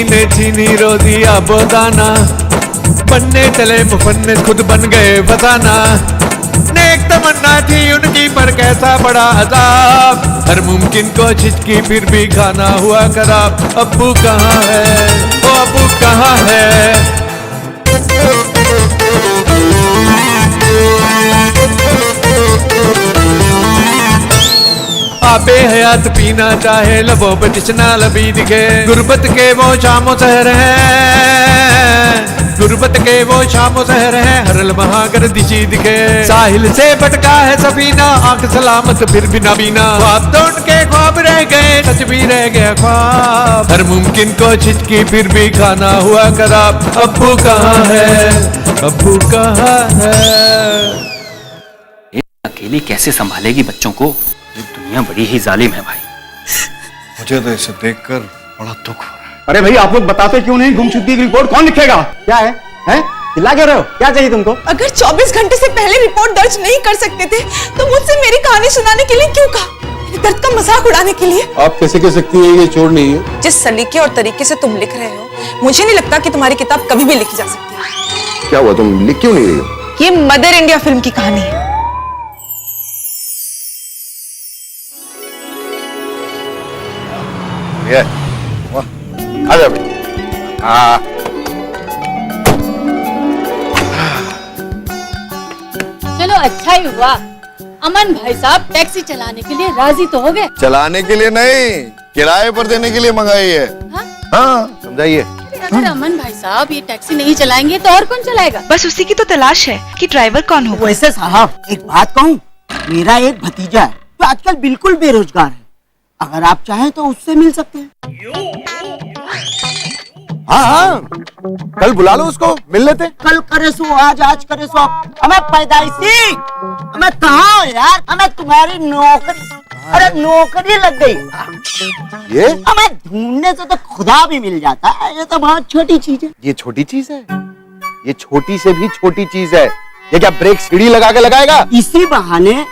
ने चीनी रो दिया बोदाना, बनने चले मुफन्निस खुद बन गए फसाना। नेक तमन्ना थी उनकी पर कैसा बड़ा अजाब, हर मुमकिन कोशिश की फिर भी खाना हुआ खराब। अब्बू कहाँ है, ओ अब्बू कहाँ है। आपे हयात पीना चाहे लबों पे जिसना लबी दिखे, गुर्बत के वो शामो शहर हैं, गुर्बत के वो शामो शहर हैं, हर लम्हा गर्दिशी दिखे। साहिल से भटका है सफीना, आंख सलामत फिर भी ना बीना, ख्वाब तो उनके ख्वाब रह गए, सच भी रह गया ख्वाब। हर मुमकिन कोशिश की फिर भी खाना हुआ खराब। अब्बू कहाँ है, अब्बू कहाँ है। अकेली कैसे संभालेगी बच्चों को, दुनिया बड़ी ही जालिम है भाई। मुझे तो इसे देखकर बड़ा दुख हो रहा है। अरे भाई आप लोग बताते क्यों नहीं? गुमशुदगी की रिपोर्ट कौन लिखेगा? क्या है? हैं? चिल्ला क्यों रहे हो? क्या चाहिए तुमको? अगर 24 घंटे से पहले रिपोर्ट दर्ज नहीं कर सकते थे तो मुझसे मेरी कहानी सुनाने के लिए क्यों कहा? मेरे दर्द का मजाक उड़ाने के लिए? आप कैसे कह सकती है ये चोर नहीं है? जिस सलीके और तरीके से तुम लिख रहे हो, मुझे नहीं लगता कि तुम्हारी किताब कभी भी लिखी जा सकती है। क्या हुआ, तुम लिख क्यों नहीं रही हो? ये मदर इंडिया फिल्म की कहानी है। ये आ जा भाई। चलो अच्छा ही हुआ, अमन भाई साहब टैक्सी चलाने के लिए राजी तो हो गए। चलाने के लिए नहीं, किराए पर देने के लिए मंगाई है। हाँ समझाइए। अगर अमन भाई साहब ये टैक्सी नहीं चलाएंगे तो और कौन चलाएगा? बस उसी की तो तलाश है कि ड्राइवर कौन हो। वैसे साहब एक बात कहूँ, मेरा एक भतीजा है जो आजकल बिल्कुल बेरोजगार है, अगर आप चाहें तो उससे मिल सकते हैं। हाँ हाँ कल बुला लो उसको, मिल लेते। कल करे सो आज, आज करे सो अब। हमें पैदाइशी, हमें कहाँ यार, हमें तुम्हारी नौकरी, अरे नौकरी लग गई। ये हमें ढूंढने से तो खुदा भी मिल जाता है, ये तो बहुत छोटी चीज है। ये छोटी चीज है, ये छोटी से भी छोटी चीज है। ये क्या ब्रेक सीढ़ी लगा के लगाएगा? इसी बहाने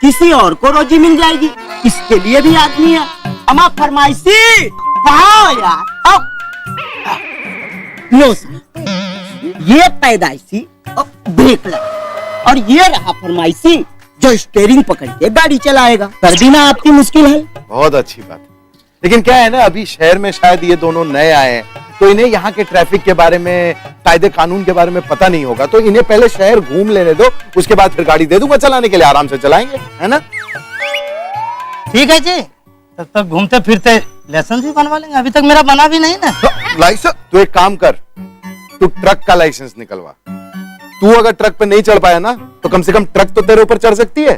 किसी और को रोजी मिल जाएगी, इसके लिए भी आदमी है। अमा फरमाइशी कहाँ यार? आओ लो सर, ये पैदाइशी और ब्रेक लगा, और ये रहा फरमाइशी जो स्टीयरिंग पकड़ के गाड़ी चलाएगा। कर दी ना आपकी मुश्किल हल। बहुत अच्छी बात है, लेकिन क्या है ना, अभी शहर में शायद ये दोनों नए आए हैं, तो इन्हें यहाँ के ट्रैफिक के बारे में, कायदे कानून के बारे में पता नहीं होगा। तो इन्हें पहले शहर घूम लेने दो, उसके बाद फिर गाड़ी दे दूंगा चलाने के लिए, आराम से चलाएंगे, है ना? ठीक है जी, तब तक घूमते फिरते लाइसेंस भी बनवा लेंगे। अभी तक मेरा बना भी नहीं ना। लाइसेंस? तू एक काम कर, तू ट्रक का लाइसेंस निकलवा। तू अगर ट्रक पे नहीं चढ़ पाया ना, तो कम से कम ट्रक तो तेरे ऊपर चढ़ सकती है।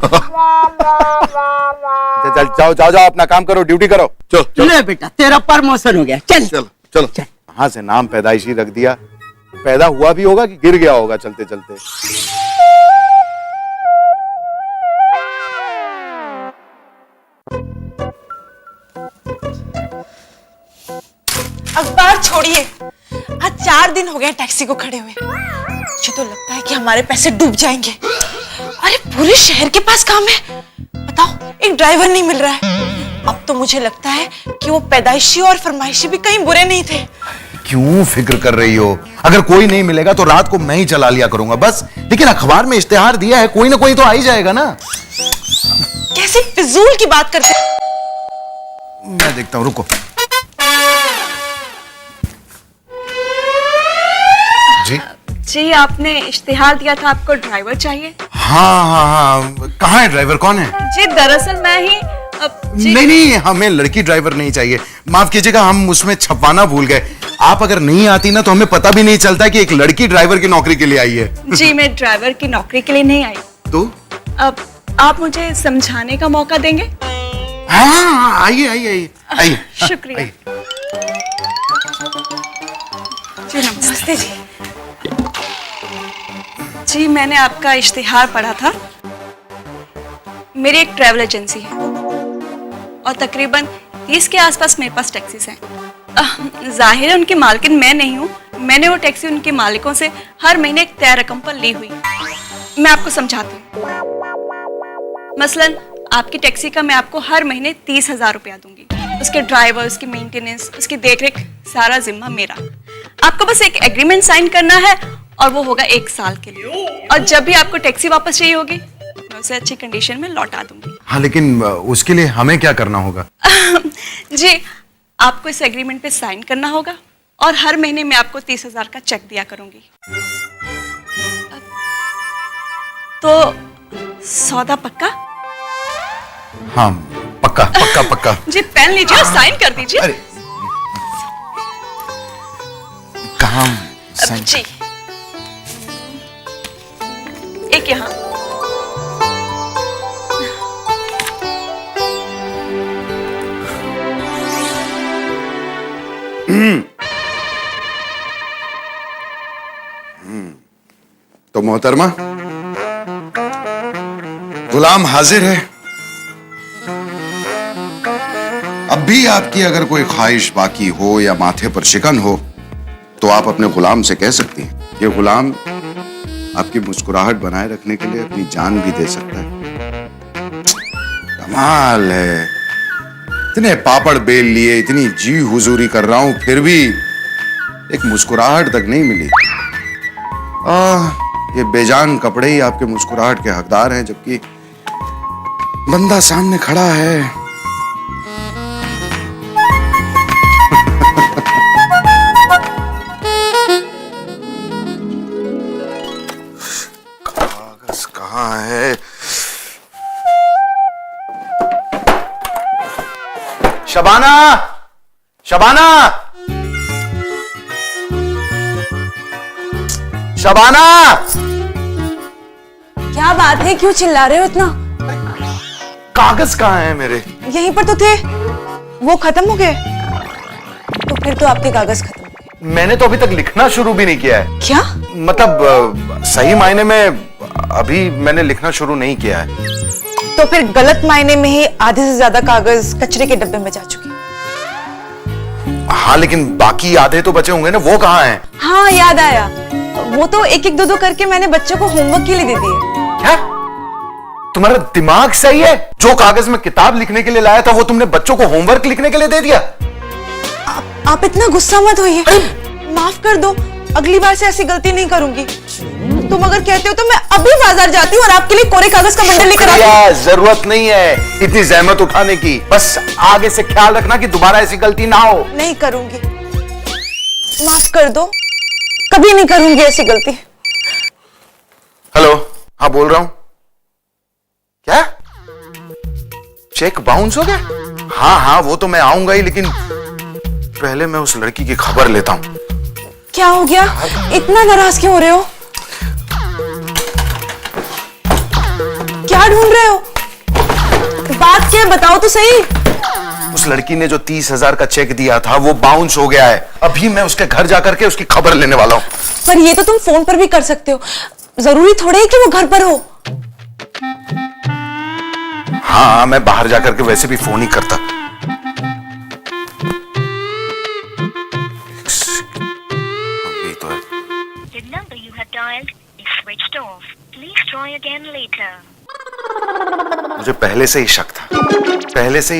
चल जाओ जाओ जाओ, अपना काम करो, ड्यूटी करो। चलो ले बेटा, तेरा प्रमोशन हो गया। चल चलो चलो। कहाँ से नाम पैदाइशी रख दिया? पैदा हुआ भी होगा कि गिर गया होगा चलते चलते। अखबार छोड़िए, आज 4 दिन हो गए टैक्सी को खड़े हुए। मुझे तो लगता है कि हमारे पैसे डूब जाएंगे। अरे पूरे शहर के पास काम है, बताओ एक ड्राइवर नहीं मिल रहा है। अब तो मुझे लगता है कि वो पैदाइशी और फरमाइशी भी कहीं बुरे नहीं थे। क्यों फिक्र कर रही हो? अगर कोई नहीं मिलेगा तो रात को मैं ही चला लिया करूंगा बस। लेकिन अखबार में इश्तेहार दिया है, कोई ना कोई तो आ ही जाएगा ना। कैसे फिजूल की बात करते? मैं देखता हूँ, रुको। जी जी, आपने इश्तिहार दिया था, आपको ड्राइवर चाहिए। हाँ हाँ हाँ, कहाँ है ड्राइवर, कौन है? जी दरअसल मैं ही नहीं नहीं, हमें लड़की ड्राइवर नहीं चाहिए, माफ कीजिएगा, हम उसमें छपवाना भूल गए। आप अगर नहीं आती ना तो हमें पता भी नहीं चलता कि एक लड़की ड्राइवर की नौकरी के लिए आई है। जी मैं ड्राइवर की नौकरी के लिए नहीं आई। तो अब आप मुझे समझाने का मौका देंगे? हाँ आइए आइए आइए आइए। शुक्रिया। जी नमस्ते जी। जी मैंने आपका इश्तिहार पढ़ा था। मेरी एक ट्रैवल एजेंसी है और तकरीबन 30 के आसपास मेरे पास टैक्सीज हैं। जाहिर है उनकी मालकिन मैं नहीं हूँ, मैंने वो टैक्सी उनके मालिकों से हर महीने एक तय रकम पर ली हुई। मैं आपको समझाती हूँ। मसलन आपकी टैक्सी का मैं आपको हर महीने 30,000 रुपया दूंगी। उसके ड्राइवर, उसकी मेंटेनेंस, उसकी देखरेख, सारा जिम्मा मेरा। आपको बस एक एग्रीमेंट साइन करना है और वो होगा 1 साल के लिए। और जब भी आपको टैक्सी वापस चाहिए होगी मैं उसे अच्छी कंडीशन में लौटा दूंगी। हाँ, लेकिन उसके लिए हमें क्या करना होगा? जी, आपको इस एग्रीमेंट पे साइन करना होगा और हर महीने मैं आपको 30,000 का चेक दिया करूंगी। तो सौदा पक्का? हाँ, पक्का पक्का पक्का। जी, पेन लीजिए और साइन कर दीजिए। अरे कहाँ साइन? जी, एक यहाँ। तो मोहतरमा, गुलाम हाजिर है। अब भी आपकी अगर कोई ख्वाहिश बाकी हो या माथे पर शिकन हो तो आप अपने गुलाम से कह सकती हैं। ये गुलाम आपकी मुस्कुराहट बनाए रखने के लिए अपनी जान भी दे सकता है। कमाल है, इतने पापड़ बेल लिए, इतनी जी हुजूरी कर रहा हूं, फिर भी एक मुस्कुराहट तक नहीं मिली। ये बेजान कपड़े ही आपके मुस्कुराहट के हकदार हैं, जबकि बंदा सामने खड़ा है। कागज कहाँ है? शबाना, शबाना, शबाना! क्या बात है, क्यों चिल्ला रहे हो इतना? कागज कहाँ है मेरे? यहीं पर तो थे, वो खत्म हो गए। तो फिर तो आपके कागज खत्म हो गए। मैंने तो अभी तक लिखना शुरू भी नहीं किया है। क्या मतलब सही मायने में अभी मैंने लिखना शुरू नहीं किया है। तो फिर गलत मायने में ही आधे से ज्यादा कागज कचरे के डब्बे में जा चुके। हाँ, लेकिन बाकी आधे तो बचे होंगे ना, वो कहाँ हैं? हाँ, याद आया, वो तो एक एक दो करके मैंने बच्चों को होमवर्क के लिए दे दिए। क्या तुम्हारा दिमाग सही है? जो कागज में किताब लिखने के लिए लाया था वो तुमने बच्चों को होमवर्क लिखने के लिए दे दिया? आप इतना गुस्सा मत होइए, माफ कर दो, अगली बार से ऐसी गलती नहीं करूंगी। तुम अगर कहते हो तो मैं अभी बाजार जाती हूँ और आपके लिए कोरे कागज का बंडल लेकर आती हूँ। जरूरत नहीं है इतनी जहमत उठाने की, बस आगे से ख्याल रखना कि दोबारा ऐसी गलती ना हो। नहीं करूंगी, माफ कर दो, कभी नहीं करूंगी ऐसी गलती। हेलो, हाँ बोल रहा हूं। क्या चेक बाउंस हो गया? हाँ हाँ, वो तो मैं आऊंगा ही, लेकिन पहले मैं उस लड़की की खबर लेता हूं। क्या हो गया, इतना नाराज क्यों हो रहे हो? क्या ढूंढ रहे हो? बात क्या है, बताओ तो सही। उस लड़की ने जो 30,000 का चेक दिया था वो बाउंस हो गया है। अभी मैं उसके घर जाकर के उसकी खबर लेने वाला हूं। पर ये तो तुम फोन पर भी कर सकते हो, जरूरी थोड़े है कि वो घर पर हो। हाँ, मैं बाहर जाकर के वैसे भी फोन ही करता। यही तो है। The number you have dialed is switched off. Please try again later. मुझे पहले से ही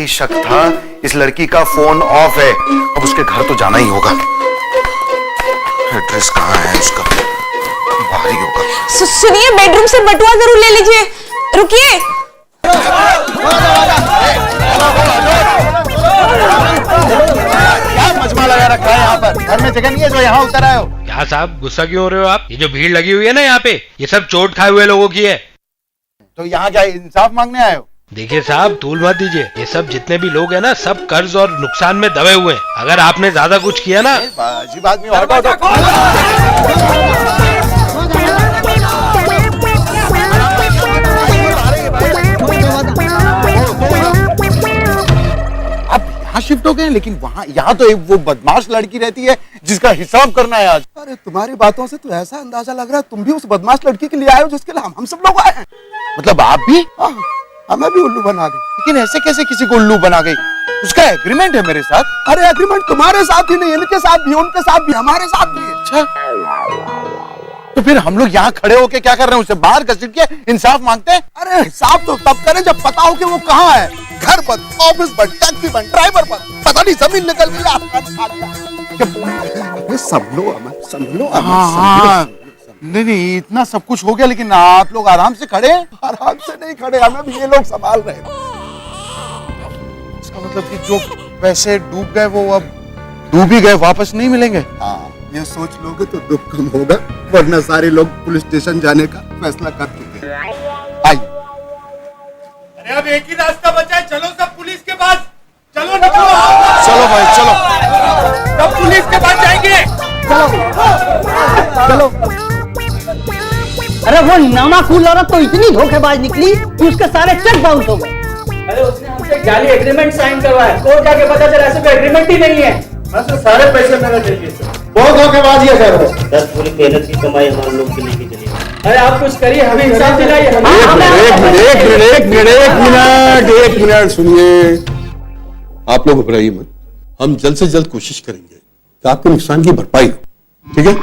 शक था, इस लड़की का फोन ऑफ है। अब उसके घर तो जाना ही होगा। एड्रेस कहाँ है उसका? बाहर ही होगा। सुनिए, बेडरूम से बटुआ जरूर ले लीजिए। रुकिए। क्या मजमा लगा रखा है यहाँ पर? घर में जगह नहीं है जो यहाँ उतर आए हो? क्या साहब, गुस्सा क्यों हो रहे हो आप? ये जो भीड़ लगी हुई है ना यहाँ पे, ये सब चोट खाए हुए लोगों की है। तो यहाँ क्या इंसाफ मांगने आए हो? देखिए साहब, धूल मत दीजिए। ये सब जितने भी लोग हैं ना, सब कर्ज और नुकसान में दबे हुए हैं। अगर आपने ज्यादा कुछ किया ना, अजीब आदमी। हटो हटो। अब यहाँ शिफ्ट हो गए, लेकिन वहाँ यहाँ तो एक वो बदमाश लड़की रहती है जिसका हिसाब करना है आज। अरे तुम्हारी बातों से तो ऐसा अंदाजा लग रहा है तुम भी उस बदमाश लड़की के लिए आए हो जिसके लिए हम सब लोग आए हैं। मतलब आप भी? हमें भी उल्लू बना गई। लेकिन ऐसे कैसे किसी को उल्लू बना गई? उसका एग्रीमेंट है मेरे साथ। अरे एग्रीमेंट तुम्हारे साथ ही नहीं, इनके साथ भी, उनके साथ भी, हमारे साथ भी। अच्छा, तो फिर हम लोग यहाँ खड़े होके क्या कर रहे हैं? उसे बाहर घसीट के इंसाफ मांगते हैं? अरे हिसाब तो तब करें जब पता हो कि वो कहाँ है। घर बंद, ऑफिस बंद, टैक्सी बंद, ड्राइवर बंद, पता नहीं जमीन निकल गई, आसमान खा लिया। संभलो अमन, संभलो अमन। हाँ, नहीं इतना सब कुछ हो गया, लेकिन आप लोग आराम से खड़े हैं। आराम से नहीं खड़े, हमें भी ये लोग संभाल रहे हैं। इसका मतलब कि जो पैसे डूब गए वो अब डूब ही गए, वापस नहीं मिलेंगे। हाँ, ये सोच लोगे तो दुख कम होगा, वरना सारे लोग पुलिस स्टेशन जाने का फैसला कर चुके हैं। आइए। अरे अब एक ही रास्ता बचा है, चलो सब पुलिस के पास। चलो निकलो। चलो भाई चलो, सब पुलिस के पास जाएंगे। चलो। अरे वो नामाकूल औरत तो इतनी धोखेबाज निकली कि उसके सारे चेक बाउंस हो गए। अरे उसने हमसे जाली एग्रीमेंट साइन करवाया, कोर्ट जाके पता चला ऐसे कोई एग्रीमेंट ही नहीं है। तो सारे पैसे मेरे दे दिए। बहुत धोखेबाजी है सर। दस पूरी मेहनत की कमाई हम लोग की लेके चले। अरे आप कुछ करिए, हमें हिसाब दिलाइए। एक मिनट सुनिए। आप लोग घबराइए मत, हम जल्द से जल्द कोशिश करेंगे कि आपके नुकसान की भरपाई हो, ठीक है?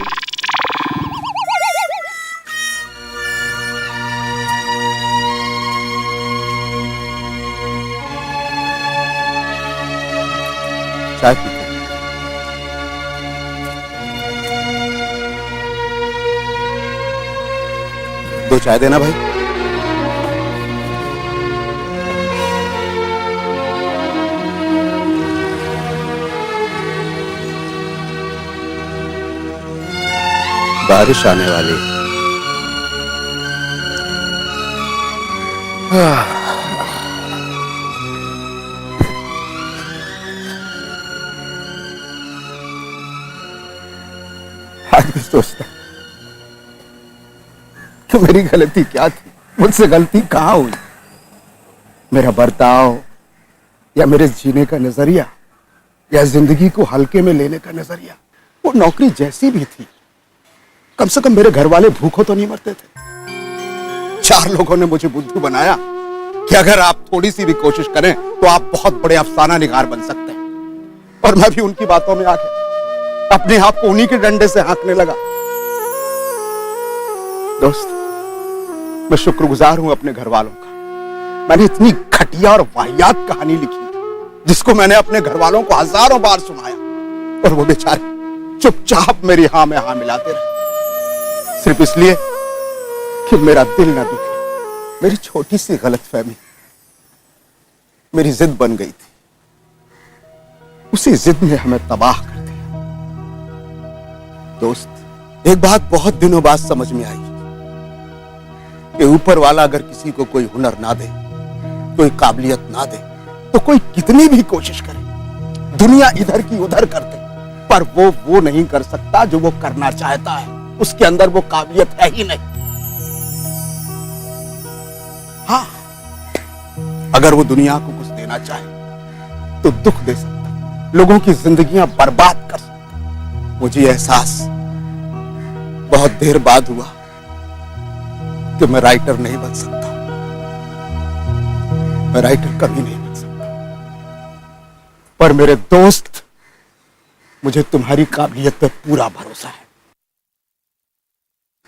चाय पीते हैं। दो चाय देना भाई। बारिश आने वाली। आज भी सोचता कि मेरी गलती क्या थी, मुझसे गलती कहाँ हुई। मेरा बर्ताव या मेरे जीने का नजरिया या जिंदगी को हल्के में लेने का नजरिया। वो नौकरी जैसी भी थी, कम से कम मेरे घर वाले भूखों तो नहीं मरते थे। 4 लोगों ने मुझे बुद्धू बनाया कि अगर आप थोड़ी सी भी कोशिश करें तो आप बहुत बड़े अफसाना निगार बन सकते हैं। और मैं भी उनकी बातों में आके अपने आप को उन्हीं के डंडे से हाँकने लगा। दोस्त, मैं शुक्रगुजार हूं अपने घर वालों का। मैंने इतनी घटिया और वाहियात कहानी लिखी जिसको मैंने अपने घर वालों को हजारों बार सुनाया, और वो बेचारे चुपचाप मेरी हाँ में हाँ मिलाते रहे, सिर्फ इसलिए कि मेरा दिल न दुखे। मेरी छोटी सी गलतफहमी मेरी जिद बन गई थी, उसी जिद ने हमें तबाह कर दिया। दोस्त, एक बात बहुत दिनों बाद समझ में आई कि ऊपर वाला अगर किसी को कोई हुनर ना दे, कोई काबिलियत ना दे, तो कोई कितनी भी कोशिश करे, दुनिया इधर की उधर कर दे, पर वो नहीं कर सकता जो वो करना चाहता है। उसके अंदर वो काबिलियत है ही नहीं। हाँ, अगर वो दुनिया को कुछ देना चाहे तो दुख दे सकता, लोगों की जिंदगियां बर्बाद कर सकता। मुझे एहसास बहुत देर बाद हुआ कि मैं राइटर नहीं बन सकता। मैं राइटर कभी नहीं बन सकता, पर मेरे दोस्त, मुझे तुम्हारी काबिलियत पे पूरा भरोसा है।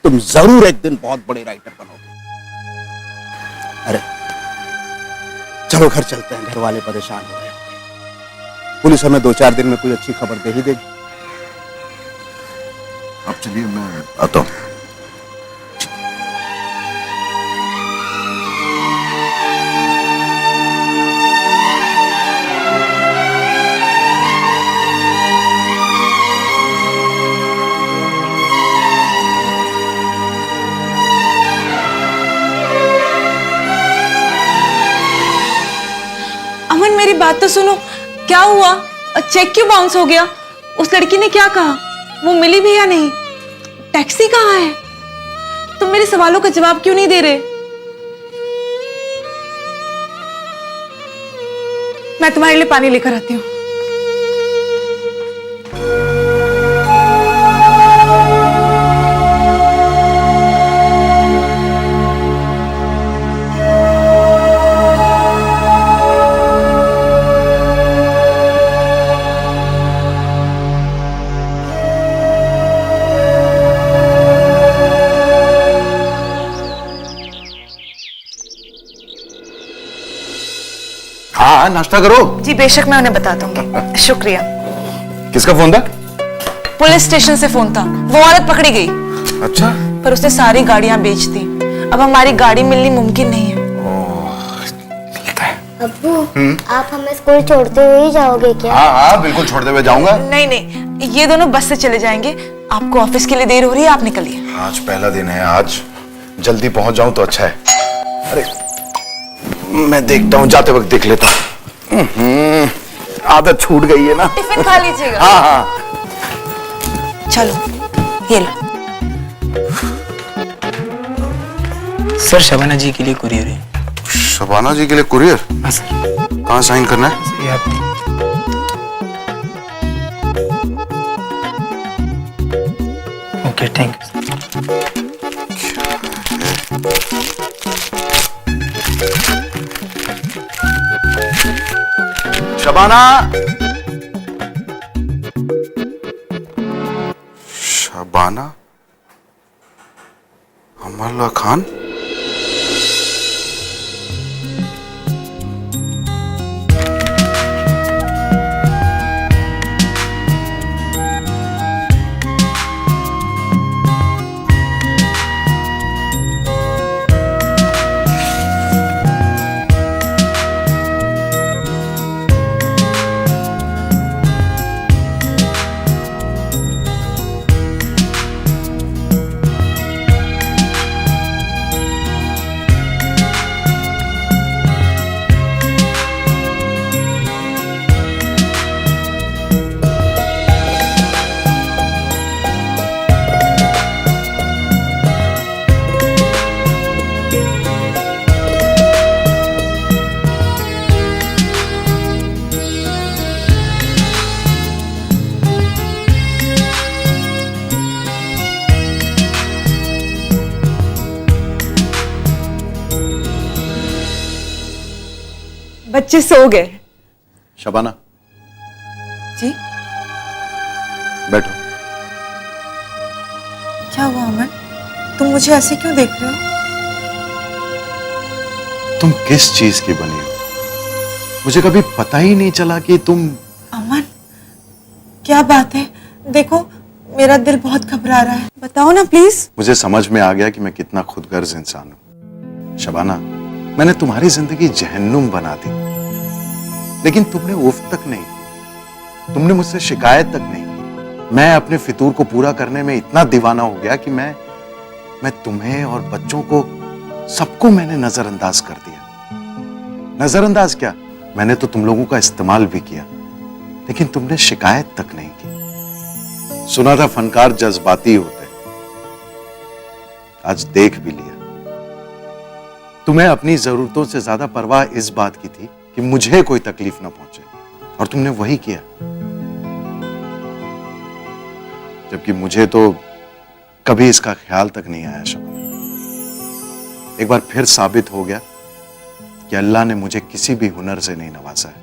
तुम जरूर एक दिन बहुत बड़े राइटर बनोगे। अरे चलो घर चलते हैं, घर वाले परेशान हो रहे होंगे। पुलिस हमें 2-4 दिन में कोई अच्छी खबर दे ही देगी। अब चलिए, मैं आता हूं। अमन, मेरी बात तो सुनो, क्या हुआ? चेक क्यों बाउंस हो गया? उस लड़की ने क्या कहा? वो मिली भी या नहीं? टैक्सी कहाँ है? तुम मेरे सवालों का जवाब क्यों नहीं दे रहे? मैं तुम्हारे लिए पानी लेकर आती हूँ। हाँ नाश्ता करो। जी बेशक, मैं उन्हें बता दूंगी। शुक्रिया। किसका फोन था? पुलिस स्टेशन से फोन था। वो औरत पकड़ी गई। अच्छा। पर उसने सारी गाड़ियां बेच दी। अब हमारी गाड़ी मिलनी मुमकिन नहीं है। अब्बू, आप हमें स्कूल छोड़ते हुए ही जाओगे क्या? हाँ हाँ बिल्कुल छोड़ते हुए जाऊंगा। नहीं नहीं, ये दोनों बस से चले जाएंगे। आपको ऑफिस के लिए देर हो रही है, आप निकलिए। आज पहला दिन है, आज जल्दी पहुंच जाऊं तो अच्छा है। अरे मैं देखता हूँ, जाते वक्त देख लेता हूँ। आदत छूट गई है ना। टिफिन खा लीजिएगा। हाँ हाँ चलो ये लो। सर शबाना जी के लिए कुरियर है। शबाना जी के लिए कुरियर? हाँ सर। कहाँ साइन करना है? ये आपने। Okay thank you. Shabana. Shabana Amrullah Khan. बच्चे सो गए। शबाना जी बैठो। क्या हुआ अमन? तुम मुझे ऐसे क्यों देख रहे हो? तुम किस चीज की बनी हो? मुझे कभी पता ही नहीं चला कि तुम। अमन क्या बात है? देखो मेरा दिल बहुत घबरा रहा है, बताओ ना प्लीज। मुझे समझ में आ गया कि मैं कितना खुदगर्ज इंसान हूं। शबाना, मैंने तुम्हारी जिंदगी जहन्नुम बना दी, लेकिन तुमने उफ तक नहीं की, तुमने मुझसे शिकायत तक नहीं की। मैं अपने फितूर को पूरा करने में इतना दीवाना हो गया कि मैं तुम्हें और बच्चों को, सबको मैंने नजरअंदाज कर दिया। नजरअंदाज क्या, मैंने तो तुम लोगों का इस्तेमाल भी किया, लेकिन तुमने शिकायत तक नहीं की। सुना था फनकार जज्बाती होते, आज देख भी लिया। तुम्हें अपनी जरूरतों से ज्यादा परवाह इस बात की थी कि मुझे कोई तकलीफ ना पहुंचे, और तुमने वही किया। जबकि मुझे तो कभी इसका ख्याल तक नहीं आया। शबाना, एक बार फिर साबित हो गया कि अल्लाह ने मुझे किसी भी हुनर से नहीं नवाजा है।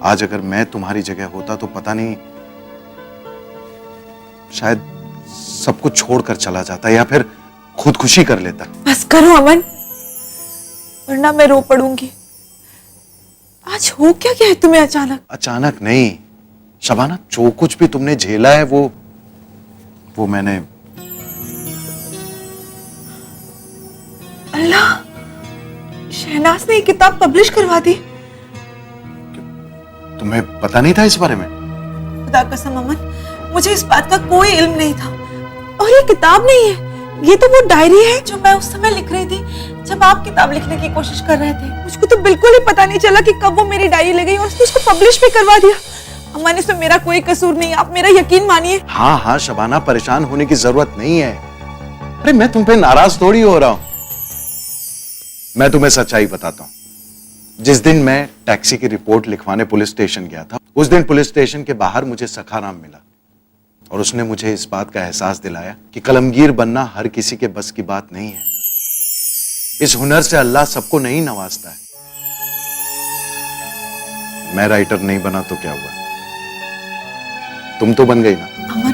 आज अगर मैं तुम्हारी जगह होता तो पता नहीं, शायद सब कुछ छोड़कर चला जाता या फिर खुदकुशी कर लेता। बस करो अमन, वरना मैं रो पड़ूंगी। आज हो क्या गया है तुम्हें अचानक? अचानक नहीं शबाना, जो कुछ भी तुमने झेला है वो मैंने। अल्लाह, शहनाज ने ये किताब पब्लिश करवा दी। तुम्हें पता नहीं था इस बारे में? खुदा कसम अमन, मुझे इस बात का कोई इल्म नहीं था। और ये किताब नहीं है, ये तो वो डायरी है जो मैं उस समय लिख रही थी जब आप किताब लिखने की कोशिश कर रहे थे। मुझको तो बिल्कुल ही पता नहीं चला कि कब वो मेरी डायरी ले गई और उसने उसको पब्लिश भी करवा दिया। अमन, इसमें मेरा कोई कसूर नहीं, आप मेरा यकीन मानिए। हाँ हाँ शबाना, परेशान होने की जरूरत नहीं है। अरे मैं तुम पे नाराज थोड़ी हो रहा हूं। मैं तुम्हें सच्चाई बताता हूं। जिस दिन मैं टैक्सी की रिपोर्ट लिखवाने पुलिस स्टेशन गया था, उस दिन पुलिस स्टेशन के बाहर मुझे सखाराम मिला, और उसने मुझे इस बात का एहसास दिलाया कि कलमगीर बनना हर किसी के बस की बात नहीं है। इस हुनर से अल्लाह सबको नहीं नवाजता है। मैं राइटर नहीं बना तो क्या हुआ, तुम तो बन गई ना। अमन,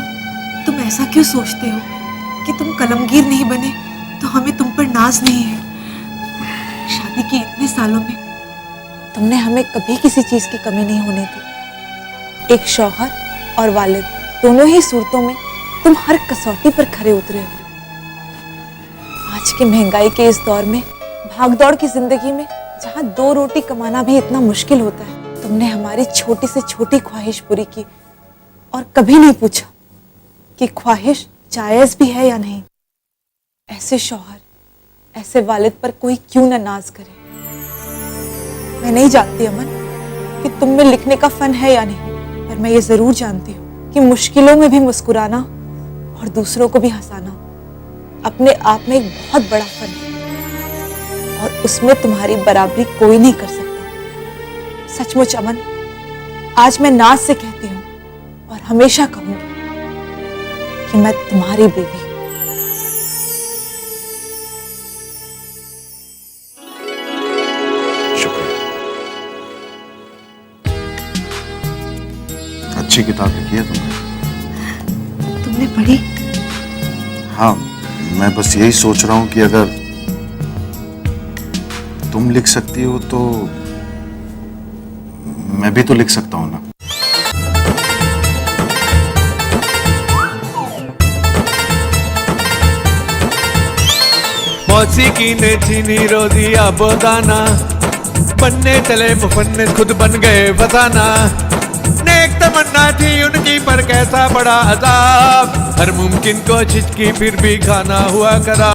तुम ऐसा क्यों सोचते हो कि तुम कलमगीर नहीं बने तो हमें तुम पर नाज नहीं है? शादी के इतने सालों में तुमने हमें कभी किसी चीज की कमी नहीं होने दी। एक शौहर और वालिद दोनों ही सूरतों में तुम हर कसौटी पर खरे उतरे हो। आज की महंगाई के इस दौर में, भागदौड़ की जिंदगी में, जहां 2 रोटी कमाना भी इतना मुश्किल होता है, तुमने हमारी छोटी से छोटी ख्वाहिश पूरी की और कभी नहीं पूछा कि ख्वाहिश जायज भी है या नहीं। ऐसे शौहर, ऐसे वालिद पर कोई क्यों न नाज करे। मैं नहीं जानती अमन कि तुम में लिखने का फन है या नहीं, पर मैं ये जरूर जानती हूँ कि मुश्किलों में भी मुस्कुराना और दूसरों को भी हंसाना अपने आप में एक बहुत बड़ा फन है और उसमें तुम्हारी बराबरी कोई नहीं कर सकता। सचमुच अमन, आज मैं नाज से कहती हूँ और हमेशा कहूंगी कि मैं तुम्हारी बीवी। अच्छी किताब लिखी है तुमने। तुमने पढ़ी? हाँ, मैं बस यही सोच रहा हूँ कि अगर तुम लिख सकती हो तो मैं भी तो लिख सकता हूँ ना। मौसीकी ने छीनी रोजी आबोदाना, बनने चले मुफन्निस खुद बन गए फसाना। नेक तमन्ना थी उनकी पर कैसा बड़ा अजाब, हर मुमकिन कोशिश की फिर भी खाना हुआ खराब।